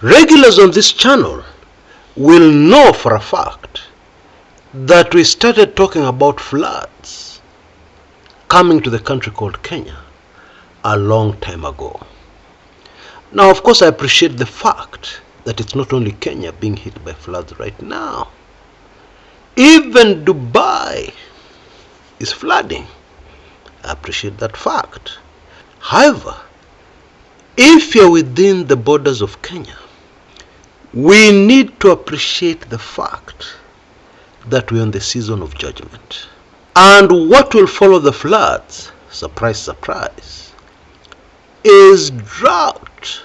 Regulars on this channel will know for a fact that we started talking about floods coming to the country called Kenya a long time ago. Now, of course, I appreciate the fact that it's not only Kenya being hit by floods right now. Even Dubai is flooding. I appreciate that fact. However, if you're within the borders of Kenya, we need to appreciate the fact that we're in the season of judgment. And what will follow the floods, surprise, surprise, is drought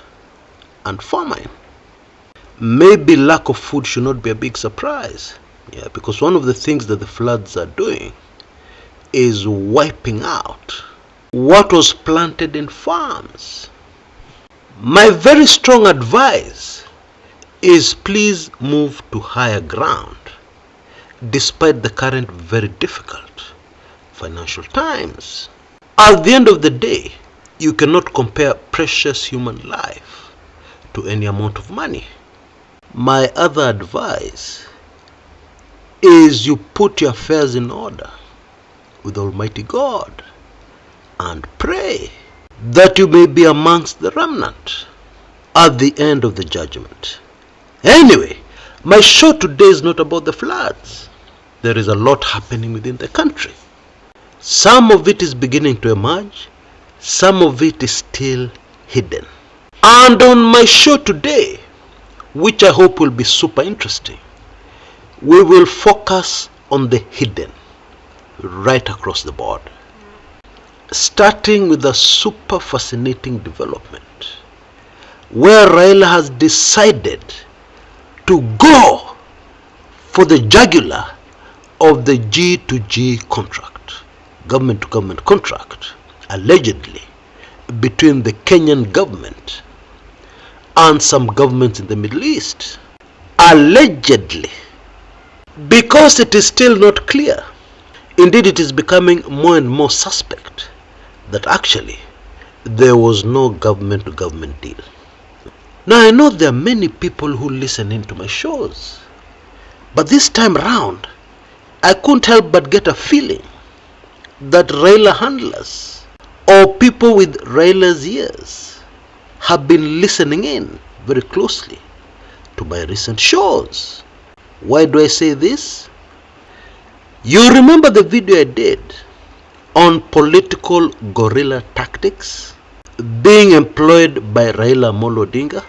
and famine. Maybe lack of food should not be a big surprise. Yeah, because one of the things that the floods are doing is wiping out what was planted in farms. My very strong advice is please move to higher ground despite the current very difficult financial times. At the end of the day, you cannot compare precious human life to any amount of money. My other advice is you put your affairs in order with Almighty God and pray that you may be amongst the remnant at the end of the judgment. Anyway, my show today is not about the floods. There is a lot happening within the country. Some of it is beginning to emerge, some of it is still hidden. And on my show today, which I hope will be super interesting, we will focus on the hidden right across the board. Starting with a super fascinating development where Raila has decided to go for the jugular of the G2G contract, government to government contract, allegedly between the Kenyan government and some governments in the Middle East. Allegedly, because it is still not clear. Indeed, it is becoming more and more suspect that actually there was no government to government deal. Now, I know there are many people who listen into my shows, but this time round I couldn't help but get a feeling that Raila handlers or people with Raila's ears have been listening in very closely to my recent shows. Why do I say this? You remember the video I did on political guerrilla tactics being employed by Raila Amolo Odinga?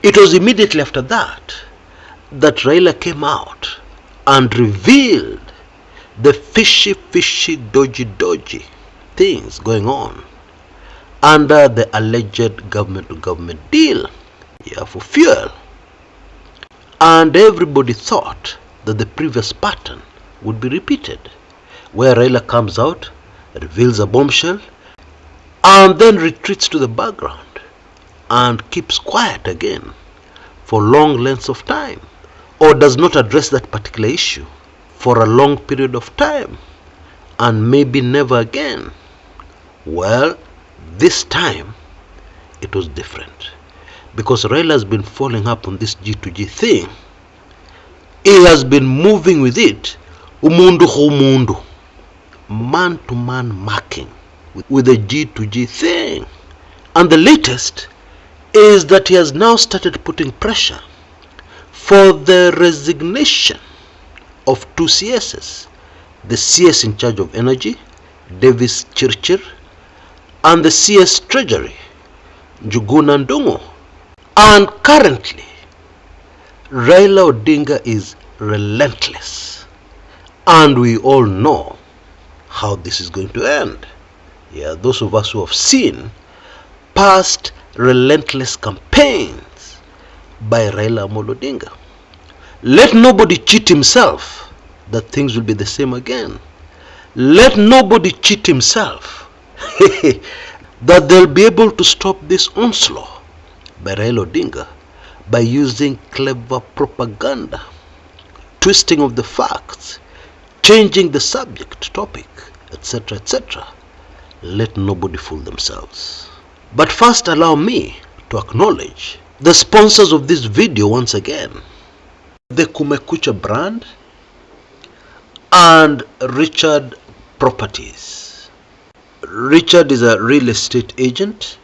It was immediately after that Raila came out and revealed the fishy, dodgy things going on under the alleged government to government deal, for fuel. And everybody thought that the previous pattern would be repeated, where Raila comes out, reveals a bombshell, and then retreats to the background and keeps quiet again for long lengths of time, or does not address that particular issue for a long period of time, and maybe never again. Well, this time it was different, because Raila has been following up on this G2G thing. He has been moving with it, umundu humundu, man to man marking with the G2G thing. And the latest is that he has now started putting pressure for the resignation of two CSs, the CS in charge of energy, Davis Chirchir, and the CS Treasury, Njuguna Ndungu. And currently, Raila Odinga is relentless, and we all know how this is going to end. Those of us who have seen past relentless campaigns by Raila Amolo Odinga. Let nobody cheat himself that things will be the same again. Let nobody cheat himself that they'll be able to stop this onslaught by Raila Odinga by using clever propaganda, twisting of the facts, changing the subject, topic, etc., etc. Let nobody fool themselves. But first, allow me to acknowledge The sponsors of this video, once again, the Kumekucha brand and Richard Properties. Richard is a real estate agent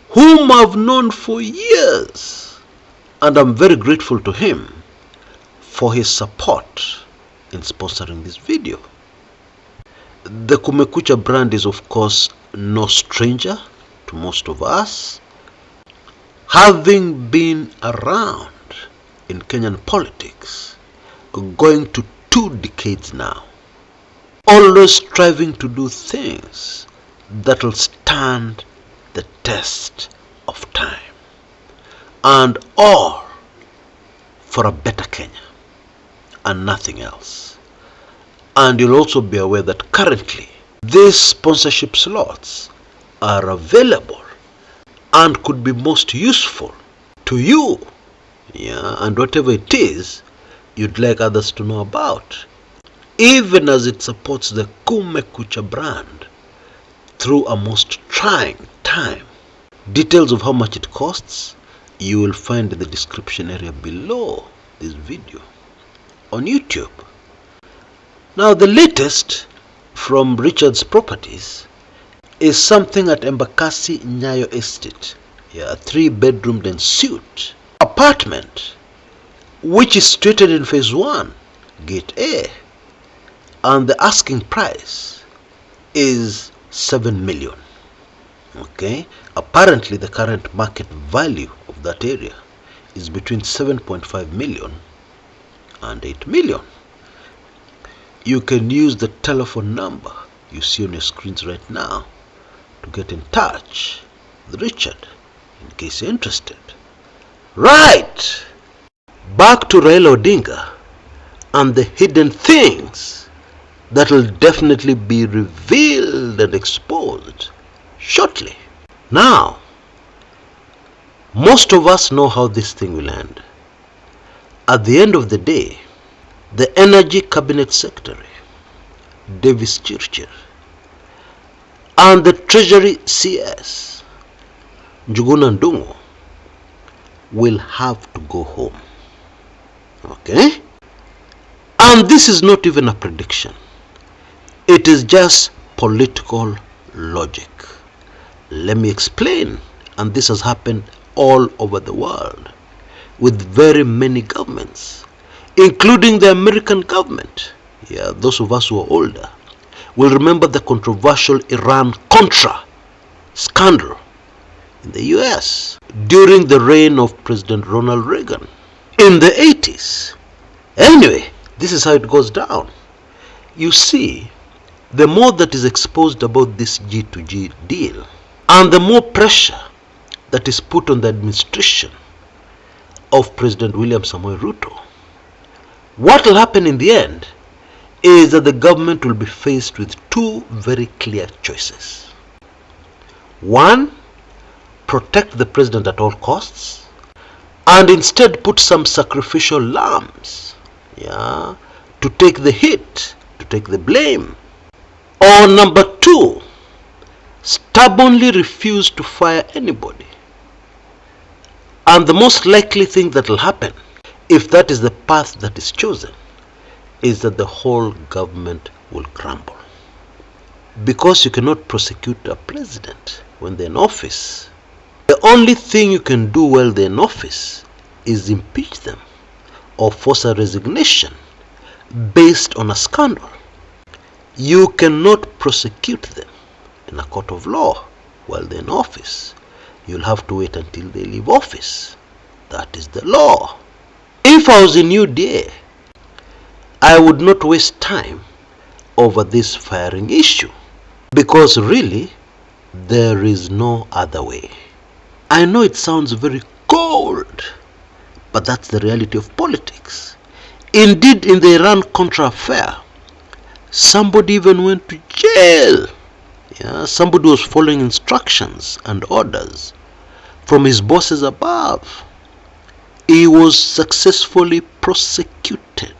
whom I've known for years, and I'm very grateful to him for his support in sponsoring this video. The Kumekucha brand is, of course, no stranger to most of us, having been around in Kenyan politics going to 2 decades now, always striving to do things that will stand the test of time, and all for a better Kenya and nothing else. And you'll also be aware that currently these sponsorship slots are available and could be most useful to you, and whatever it is you'd like others to know about, even as it supports the Kumekucha brand through a most trying time. Details of how much it costs you will find in the description area below this video on YouTube. Now, the latest from Richard's Properties is something at Embakasi Nyayo Estate, a 3-bedroomed and suite apartment, which is situated in phase 1, gate A, and the asking price is 7 million. Okay, apparently the current market value of that area is between 7.5 million and 8 million. You can use the telephone number you see on your screens right now to get in touch with Richard in case you're interested. Right, back to Raila Odinga and the hidden things that will definitely be revealed and exposed shortly. Now, most of us know how this thing will end. At the end of the day, the Energy Cabinet Secretary, Davis Chirchir, and the Treasury CS, Njuguna Ndung'u, will have to go home. Okay? And this is not even a prediction. It is just political logic. Let me explain. And this has happened all over the world with very many governments, including the American government. Those of us who are older will remember the controversial Iran-Contra scandal in the US during the reign of President Ronald Reagan in the 80s. Anyway, this is how it goes down. You see, the more that is exposed about this G2G deal, and the more pressure that is put on the administration of President William Samoei Ruto, what will happen in the end is that the government will be faced with 2 very clear choices. 1, protect the president at all costs, and instead put some sacrificial lambs, to take the hit, to take the blame. Or number 2, stubbornly refuse to fire anybody. And the most likely thing that will happen, if that is the path that is chosen, is that the whole government will crumble. Because you cannot prosecute a president when they're in office. The only thing you can do while they're in office is impeach them or force a resignation based on a scandal. You cannot prosecute them in a court of law while they're in office. You'll have to wait until they leave office. That is the law. If I was in UDA, I would not waste time over this firing issue, because really there is no other way. I know it sounds very cold, but that's the reality of politics. Indeed, in the Iran-Contra affair, somebody even went to jail. Somebody was following instructions and orders from his bosses above. He was successfully prosecuted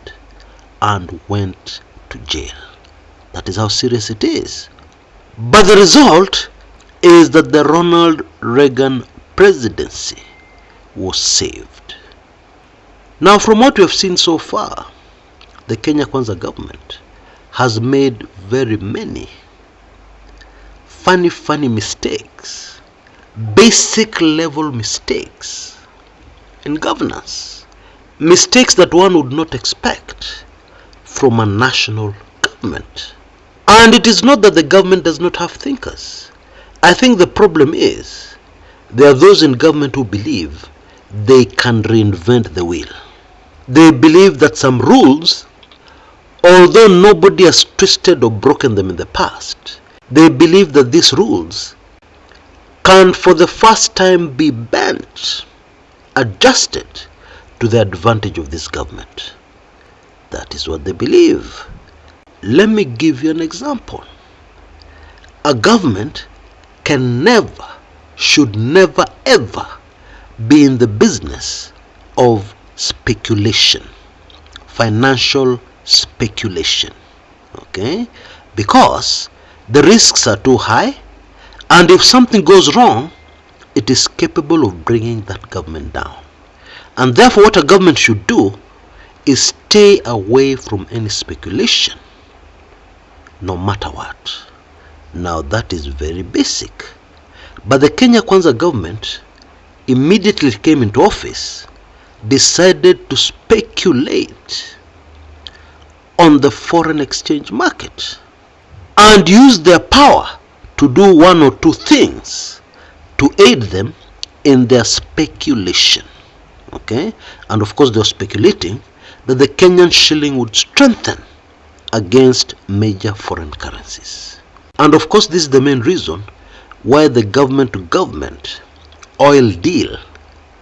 and went to jail. That is how serious it is. But the result is that the Ronald Reagan presidency was saved. Now, from what we have seen so far, the Kenya Kwanza government has made very many funny mistakes, basic level mistakes in governance, mistakes that one would not expect from a national government. And it is not that the government does not have thinkers. I think the problem is there are those in government who believe they can reinvent the wheel. They believe that some rules, although nobody has twisted or broken them in the past, they believe that these rules can for the first time be bent, adjusted to the advantage of this government. That is what they believe. Let me give you an example. A government can never, should never ever be in the business of speculation, financial speculation, okay? Because the risks are too high, and if something goes wrong, it is capable of bringing that government down. And therefore what a government should do is stay away from any speculation, no matter what. Now that is very basic. But the Kenya Kwanza government immediately came into office, decided to speculate on the foreign exchange market and use their power to do one or two things to aid them in their speculation. Okay? And of course they were speculating that the Kenyan shilling would strengthen against major foreign currencies. And of course this is the main reason why the government to government oil deal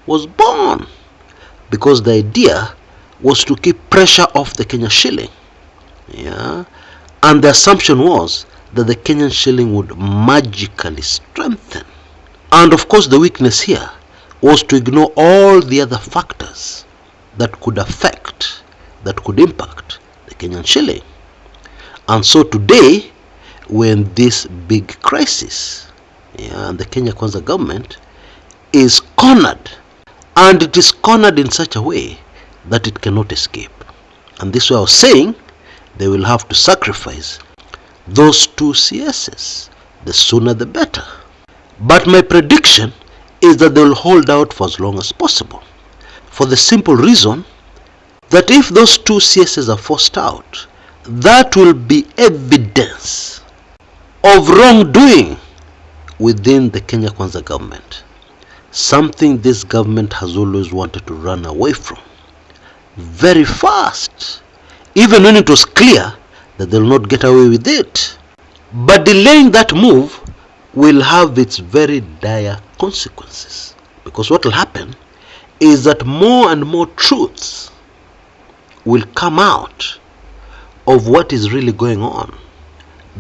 was born, because the idea was to keep pressure off the Kenyan shilling. Yeah, and the assumption was that the Kenyan shilling would magically strengthen. And of course the weakness here was to ignore all the other factors that could affect, that could impact the Kenyan shilling. And so today we're in this big crisis. Yeah, and the Kenya Kwanza government is cornered, and it is cornered in such a way that it cannot escape. And this way I was saying they will have to sacrifice those two CSs, the sooner the better. But my prediction is that they will hold out for as long as possible, for the simple reason that if those two CSs are forced out, that will be evidence of wrongdoing within the Kenya Kwanza government, something this government has always wanted to run away from very fast, even when it was clear that they will not get away with it. But delaying that move will have its very dire consequences, because what will happen is that more and more truths will come out of what is really going on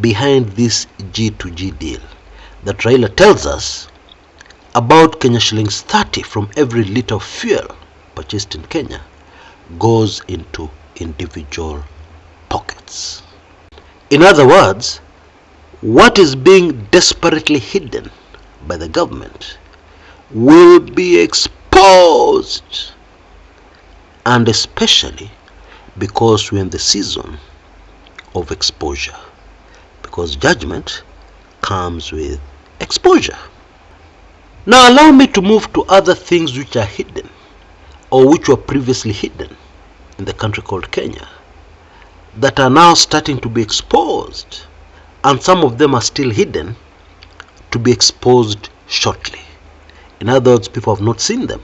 behind this G2G deal that Raila tells us about. Kenya shillings 30 from every liter of fuel purchased in Kenya goes into individual pockets. In other words, what is being desperately hidden by the government will be exposed, and especially because we're in the season of exposure, because judgment comes with exposure. Now allow me to move to other things which are hidden, or which were previously hidden in the country called Kenya, that are now starting to be exposed, and some of them are still hidden to be exposed shortly. In other words, people have not seen them.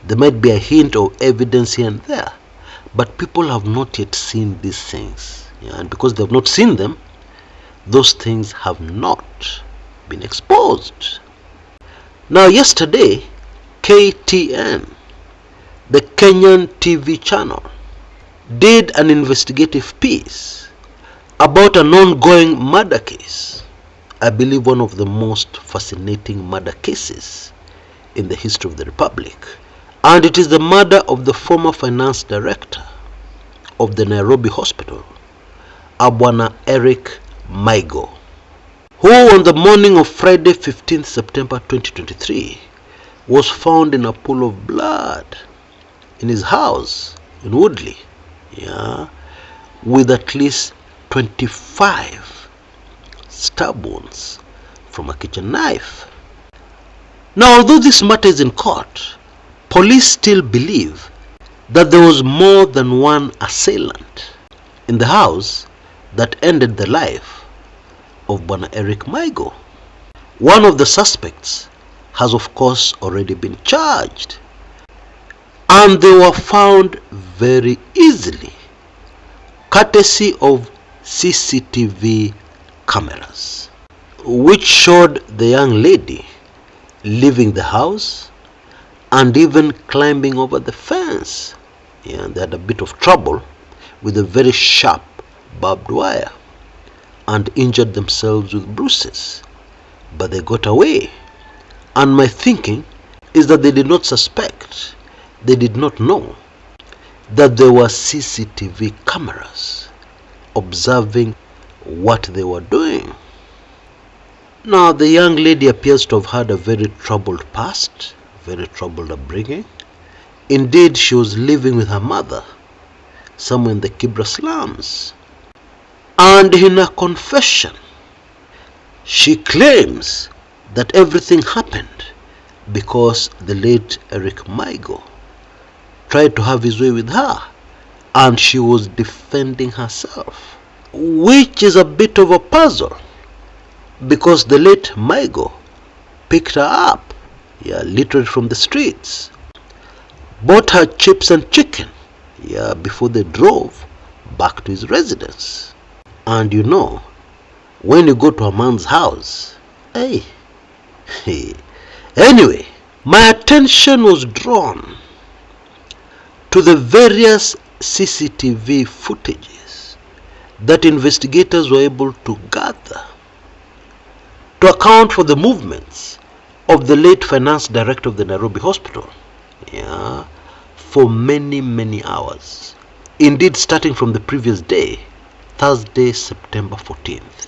There might be a hint or evidence here and there, but people have not yet seen these things. Yeah, and because they have not seen them, those things have not been exposed. Now yesterday, KTN, the Kenyan TV channel, did an investigative piece about an ongoing murder case. I believe one of the most fascinating murder cases in the history of the Republic. And it is the murder of the former finance director of the Nairobi hospital, Abwana Eric Maigo, who on the morning of Friday 15th September 2023 was found in a pool of blood in his house in Woodley, with at least 25 stab wounds from a kitchen knife. Now, although this matter is in court, police still believe that there was more than one assailant in the house that ended the life of Bwana Eric Maigo. One of the suspects has of course already been charged, and they were found very easily courtesy of CCTV cameras, which showed the young lady leaving the house and even climbing over the fence. They had a bit of trouble with a very sharp barbed wire and injured themselves with bruises, but they got away. And my thinking is that they did not suspect, they did not know that there were CCTV cameras observing what they were doing. Now, the young lady appears to have had a very troubled past, very troubled upbringing. Indeed, she was living with her mother somewhere in the Kibra slums. And in her confession, she claims that everything happened because the late Eric Maigo tried to have his way with her, and she was defending herself, which is a bit of a puzzle because the late Maigo picked her up, literally from the streets, bought her chips and chicken, before they drove back to his residence. And when you go to a man's house, anyway, my attention was drawn to the various CCTV footages that investigators were able to gather to account for the movements of the late finance director of the Nairobi hospital, for many, many hours. Indeed, starting from the previous day, Thursday, September 14th.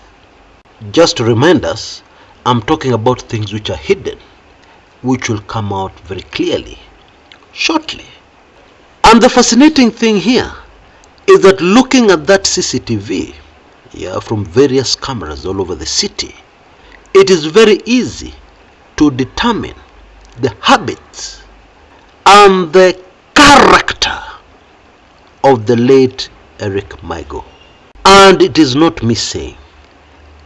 Just to remind us, I'm talking about things which are hidden, which will come out very clearly shortly. And the fascinating thing here is that looking at that CCTV, from various cameras all over the city, it is very easy to determine the habits and the character of the late Eric Maigo. And it is not me saying,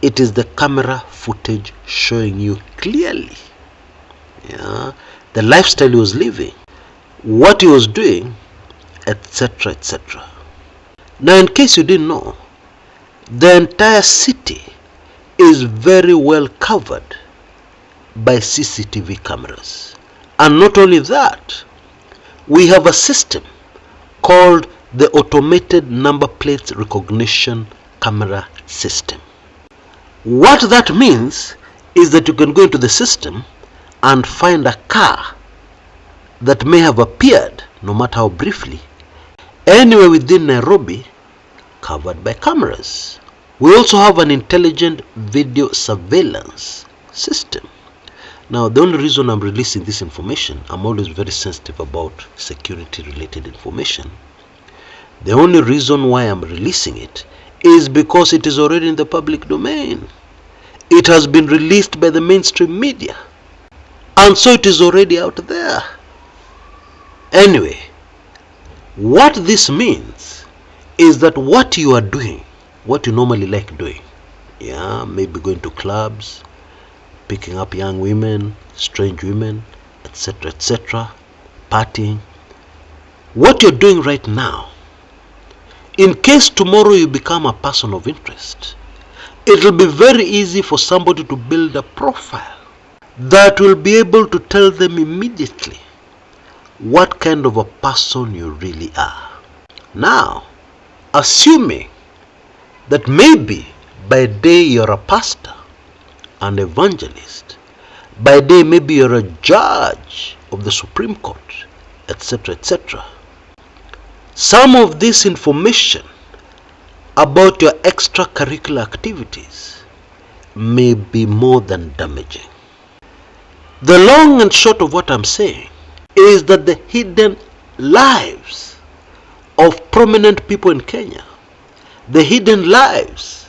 it is the camera footage showing you clearly the lifestyle he was living, what he was doing, etc., etc. Now, in case you didn't know, the entire city is very well covered by CCTV cameras. And not only that, we have a system called the Automated Number Plate Recognition Camera System. What that means is that you can go into the system and find a car that may have appeared, no matter how briefly, anywhere within Nairobi, covered by cameras. We also have an intelligent video surveillance system. Now, the only reason I'm releasing this information, I'm always very sensitive about security related information. The only reason why I'm releasing it is because it is already in the public domain. It has been released by the mainstream media, and so it is already out there. Anyway, what this means is that what you are doing, what you normally like doing, maybe going to clubs, picking up young women, strange women, etc., etc., partying, what you're doing right now, in case tomorrow you become a person of interest, it will be very easy for somebody to build a profile that will be able to tell them immediately what kind of a person you really are. Now, assuming that maybe by day you're a pastor, an evangelist, by day maybe you're a judge of the Supreme Court, etc., etc., some of this information about your extracurricular activities may be more than damaging. The long and short of what I'm saying is that the hidden lives of prominent people in Kenya, the hidden lives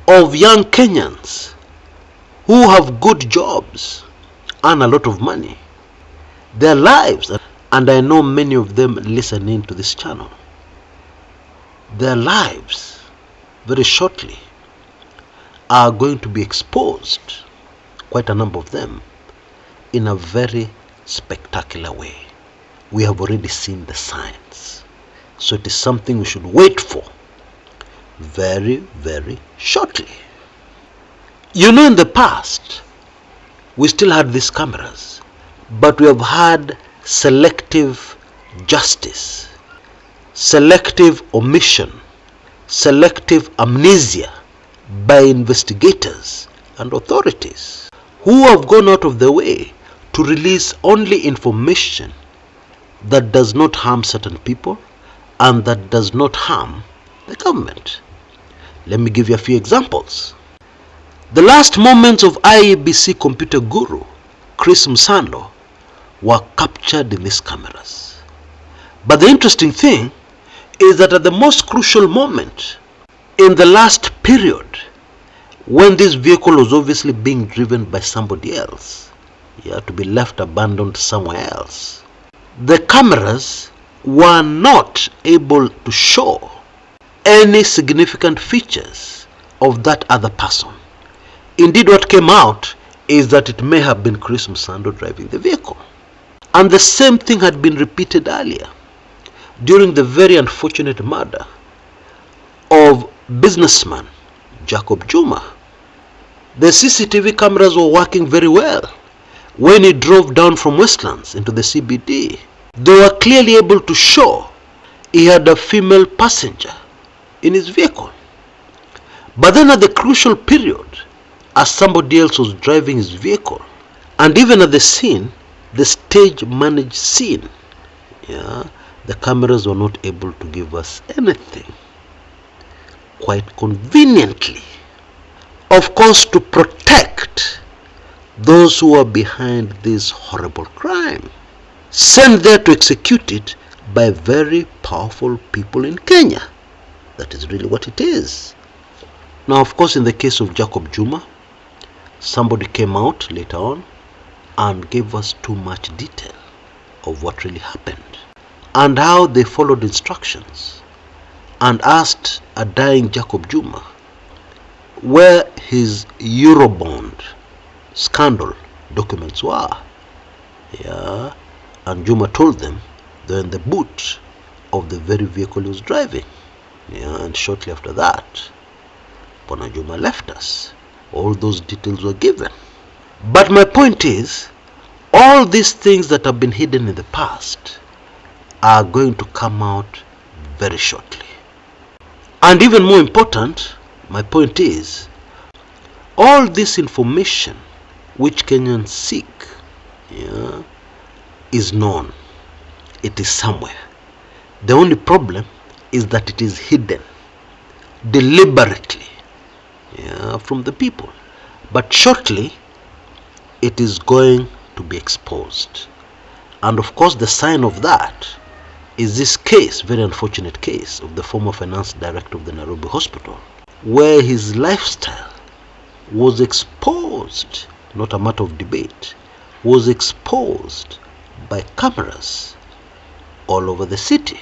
of young Kenyans who have good jobs, earn a lot of money, their lives, and I know many of them listening to this channel, their lives very shortly are going to be exposed, quite a number of them, in a very spectacular way. We have already seen the signs. So it is something we should wait for very, very shortly. You know, in the past, we still had these cameras, but we have had selective justice, selective omission, selective amnesia by investigators and authorities who have gone out of their way to release only information that does not harm certain people and that does not harm the government. Let me give you a few examples. The last moments of IEBC computer guru Chris Msando were captured in these cameras. But the interesting thing is that at the most crucial moment in the last period, when this vehicle was obviously being driven by somebody else, to be left abandoned somewhere else, the cameras were not able to show any significant features of that other person. Indeed, what came out is that it may have been Chris Msando driving the vehicle. And the same thing had been repeated earlier during the very unfortunate murder of businessman Jacob Juma. The CCTV cameras were working very well. When he drove down from Westlands into the CBD, they were clearly able to show he had a female passenger in his vehicle. But then at the crucial period, as somebody else was driving his vehicle, and even at the scene, the stage managed scene, the cameras were not able to give us anything. Quite conveniently, of course, to protect those who are behind this horrible crime, sent there to execute it by very powerful people in Kenya. That is really what it is. Now, of course, in the case of Jacob Juma, somebody came out later on and gave us too much detail of what really happened and how they followed instructions and asked a dying Jacob Juma where his Eurobond scandal documents were. And Juma told them they're in the boot of the very vehicle he was driving. And shortly after that, Bwana Juma left us. All those details were given. But my point is, all these things that have been hidden in the past are going to come out very shortly. And even more important, my point is, all this information which Kenyans seek is known. It is somewhere. The only problem is that it is hidden deliberately from the people. But shortly, it is going to be exposed. And of course, the sign of that is this case, very unfortunate case, of the former finance director of the Nairobi hospital, where his lifestyle was exposed, not a matter of debate, was exposed by cameras all over the city.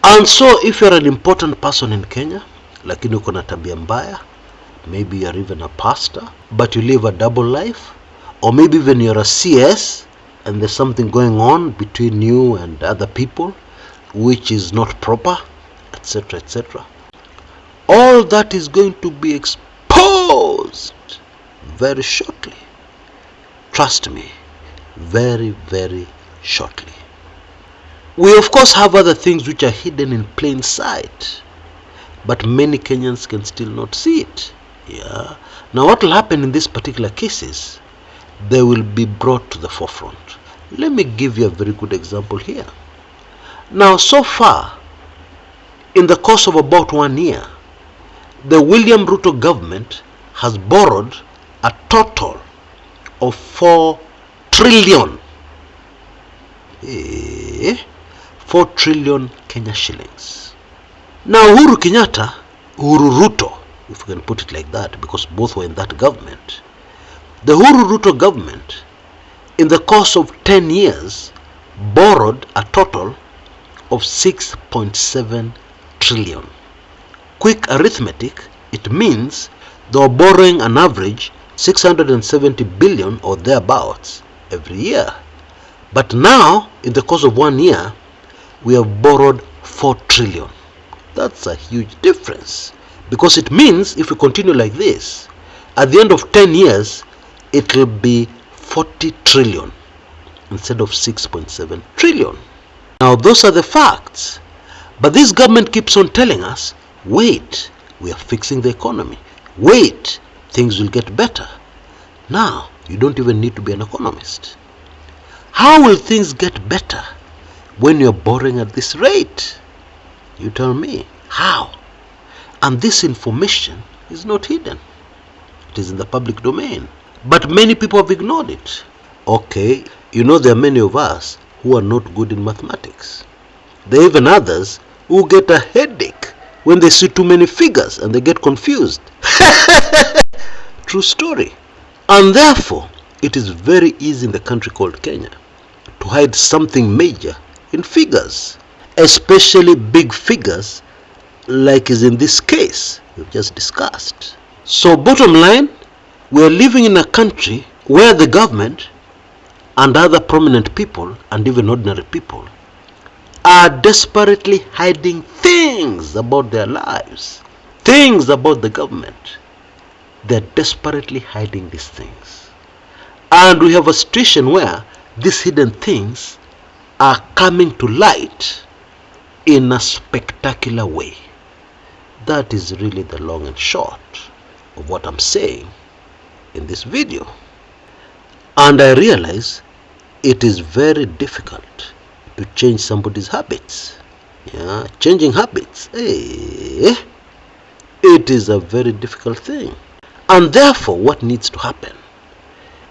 And so if you're an important person in Kenya, lakini uko na tabia mbaya, maybe you're even a pastor, but you live a double life, or maybe even you're a CS and there's something going on between you and other people which is not proper, etc., etc. All that is going to be exposed very shortly. Trust me, very, very shortly. We of course have other things which are hidden in plain sight, but many Kenyans can still not see it. Now what will happen in these particular cases, they will be brought to the forefront. Let me give you a very good example here. Now, so far, in the course of about 1 year, the William Ruto government has borrowed a total of 4 trillion. 4 trillion Kenya shillings. Now Uhuru Ruto, if we can put it like that, because both were in that government, the Uhuru Ruto government, in the course of 10 years, borrowed a total of 6.7 trillion. Quick arithmetic, it means they were borrowing an average 670 billion or thereabouts every year. But now, in the course of 1 year, we have borrowed 4 trillion. That's a huge difference, because it means if we continue like this, at the end of 10 years, it will be 40 trillion instead of 6.7 trillion. Now, those are the facts. But this government keeps on telling us, wait, we are fixing the economy. Wait, things will get better. Now, you don't even need to be an economist. How will things get better when you're borrowing at this rate? You tell me, how? And this information is not hidden. It is in the public domain. But many people have ignored it. Okay, you know there are many of us who are not good in mathematics. There are even others who get a headache when they see too many figures and they get confused. True story. And therefore, it is very easy in the country called Kenya to hide something major in figures, especially big figures like is in this case we've just discussed. So bottom line, we are living in a country where the government and other prominent people and even ordinary people are desperately hiding things about their lives, things about the government. They're desperately hiding these things. And we have a situation where these hidden things are coming to light in a spectacular way. That is really the long and short of what I'm saying in this video. And I realize it is very difficult to change somebody's habits. Yeah, changing habits, it is a very difficult thing. And therefore, what needs to happen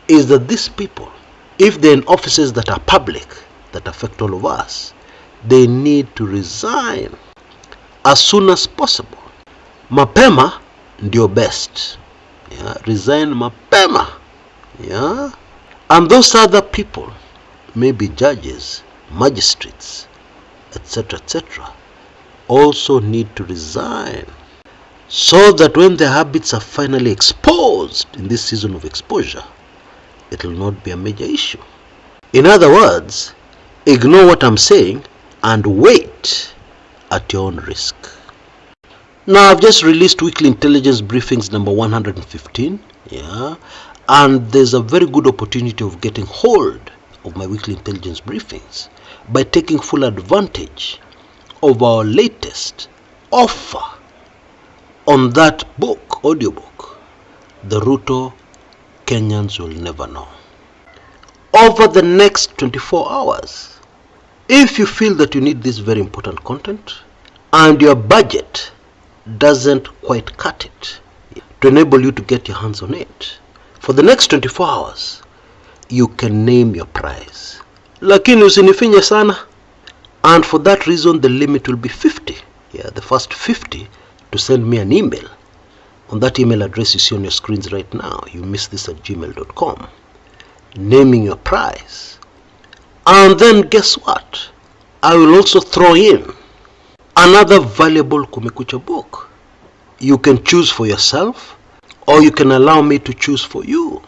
is that these people, if they're in offices that are public, that affect all of us, they need to resign as soon as possible. Mapema ndio best. Yeah, resign mapema. Yeah. And those other people, maybe judges, magistrates, etc., etc., also need to resign, so that when their habits are finally exposed in this season of exposure, it will not be a major issue. In other words, ignore what I'm saying and wait at your own risk. Now, I've just released weekly intelligence briefings number 115, and there's a very good opportunity of getting hold of my weekly intelligence briefings by taking full advantage of our latest offer on that book, audiobook, The Ruto Kenyans Will Never Know. Over the next 24 hours, if you feel that you need this very important content and your budget doesn't quite cut it to enable you to get your hands on it, for the next 24 hours, you can name your prize. Lakini usinifinye sana, and for that reason the limit will be 50. The first 50 to send me an email on that email address you see on your screens right now, youmissthis@gmail.com, naming your prize. And then guess what? I will also throw in another valuable Kumekucha book. You can choose for yourself, or you can allow me to choose for you.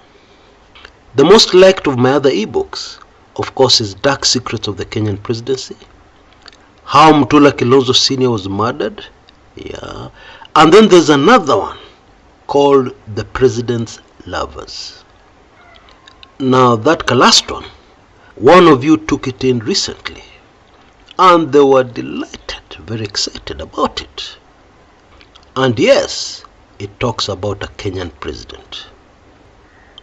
The most liked of my other ebooks, of course, is Dark Secrets of the Kenyan Presidency, How Mutula Kilonzo Sr. was murdered. And then there's another one called The President's Lovers. Now that last one of you took it in recently, and they were delighted, very excited about it. And yes, it talks about a Kenyan president.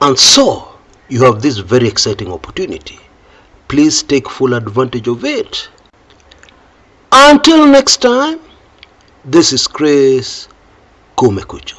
And so, you have this very exciting opportunity. Please take full advantage of it. Until next time, this is Chris Kumekucha.